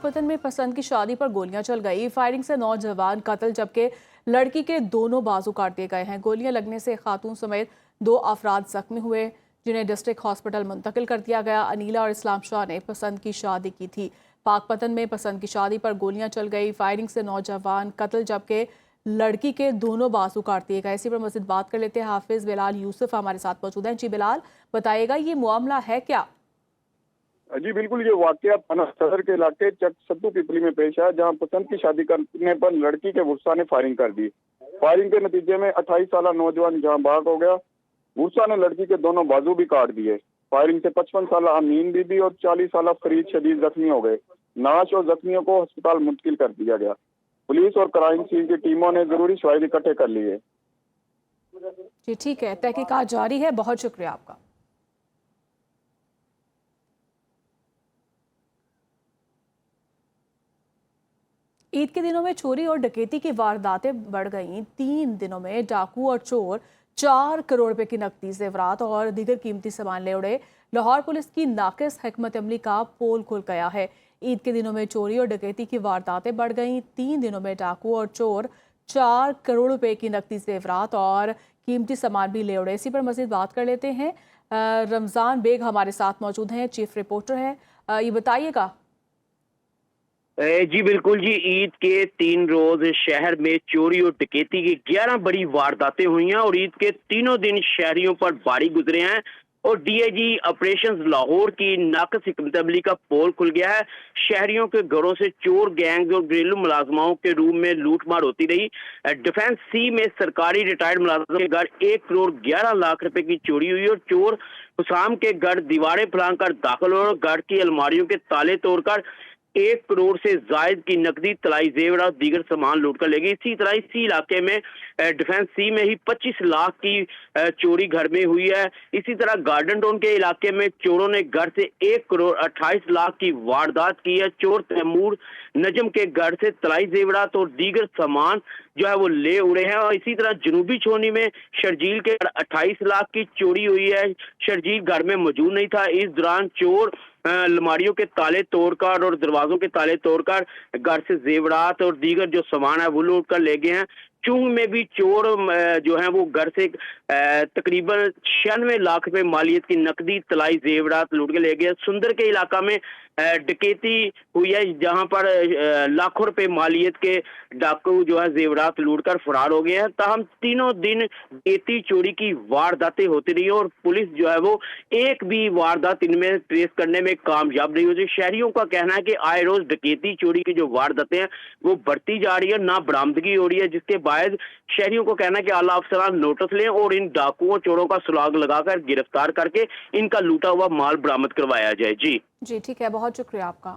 वतन में पसंद की शादी पर गोलियां चल गई। फायरिंग से नौजवान कत्ल, जबकि लड़की के दोनों बाजू काट दिए गए हैं। गोलियां लगने से खातून समेत 2 अफराद जख्मी हुए, जिन्हें डिस्ट्रिक्ट हॉस्पिटल मुंतकिल कर दिया गया। अनीला और इस्लाम शाह ने पसंद की शादी की थी। पाकपतन में पसंद की शादी पर गोलियां चल गई। फायरिंग से नौजवान कत्ल, जबकि लड़की के दोनों बाजू काट दिए गए। इसी पर मज़ीद बात कर लेते हैं। हाफिज बिलाल यूसुफ हमारे साथ मौजूद हैं। जी बिलाल, बताइएगा ये मामला है क्या? जी बिल्कुल, ये वाकया थाना सदर के इलाके चक सत्तू पिपली में पेश है, जहां पसंद की शादी करने पर लड़की के गुस्सा ने फायरिंग कर दी। फायरिंग के नतीजे में 28 साल नौजवान जहां भाग हो गया। गुस्सा ने लड़की के दोनों बाजू भी काट दिए। फायरिंग से 55 साल अमीन बीबी और 40 साल फरीद शदीद जख्मी हो गए। नाश और जख्मियों को अस्पताल मुंतकिल कर दिया गया। पुलिस और क्राइम सीन की टीमों ने जरूरी शवाहिद इकट्ठे कर लिए। जी ठीक है, तहकीकात जारी है। बहुत शुक्रिया आपका। ईद के दिनों में चोरी और डकैती की वारदातें बढ़ गईं। 3 दिनों में डाकू और चोर 4 करोड़ रुपए की नकदी, जेवरात और दीगर कीमती सामान ले उड़े। लाहौर पुलिस की नाकिस हिकमत अमली का पोल खुल गया है। ईद के दिनों में चोरी और डकैती की वारदातें बढ़ गईं। 3 दिनों में डाकू और चोर 4 करोड़ रुपए की नकदी, जेवरात और कीमती सामान भी ले उड़े। इसी पर मजीद बात कर लेते हैं। रमजान बेग हमारे साथ मौजूद हैं, चीफ रिपोर्टर हैं। ये बताइएगा। जी बिल्कुल जी, ईद के 3 रोज शहर में चोरी और डकैती की 11 बड़ी वारदातें हुई हैं और ईद के तीनों दिन शहरियों पर भारी गुजरे हैं और डीआईजी ऑपरेशंस लाहौर की नाकस हिकमत अमली का पोल खुल गया है। शहरियों के घरों से चोर गैंग और घरेलू मुलाजमाओं के रूप में लूटमार होती रही। डिफेंस सी में सरकारी रिटायर्ड मुलाजम के घर 1 करोड़ 11 लाख रुपए की चोरी हुई और चोर हुसाम के घर दीवारें फलांग कर दाखिल और घर की अलमारियों के ताले तोड़कर 1 करोड़ से जायद की नकदी, तलाई जेवर और दीगर सामान लूट कर ले गई। इसी तरह इसी इलाके में डिफेंस सी में ही 25 लाख की चोरी घर में हुई है। इसी तरह गार्डन टाउन के इलाके में चोरों ने घर से 1 करोड़ 28 लाख की वारदात की है। चोर तैमूर नजम के घर से तलाई जेवरात और दीगर सामान जो है वो ले उड़े हैं। और इसी तरह जनूबी छोनी में शर्जील के 28 लाख की चोरी हुई है। शर्जील घर में मौजूद नहीं था। इस दौरान चोर अलमारियों के ताले तोड़कर और दरवाजों के ताले तोड़कर घर से जेवरात और दीगर जो सामान है वो लूट कर ले गए हैं। चूंग में भी चोर जो है वो घर से तकरीबन 96 लाख रुपए मालियत की नकदी, तलाई जेवरात लूट के ले गए। सुंदर के इलाका में डकैती हुई है, जहां पर लाखों रुपए मालियत के डाकू जो है जेवरात लूट कर फरार हो गए हैं। ताहम तीनों दिन डकैती चोरी की वारदातें होती रही और पुलिस जो है वो एक भी वारदात इनमें ट्रेस करने में कामयाब नहीं होती। शहरियों का कहना है कि आए रोज डकैती चोरी की जो वारदातें हैं वो बढ़ती जा रही है, ना बरामदगी हो रही है, जिसके बाद शहरियों को कहना है कि आला अफसरान नोटिस लें और इन डाकुओं चोरों का सुराग लगाकर गिरफ्तार करके इनका लूटा हुआ माल बरामद करवाया जाए। जी जी ठीक है, बहुत शुक्रिया आपका।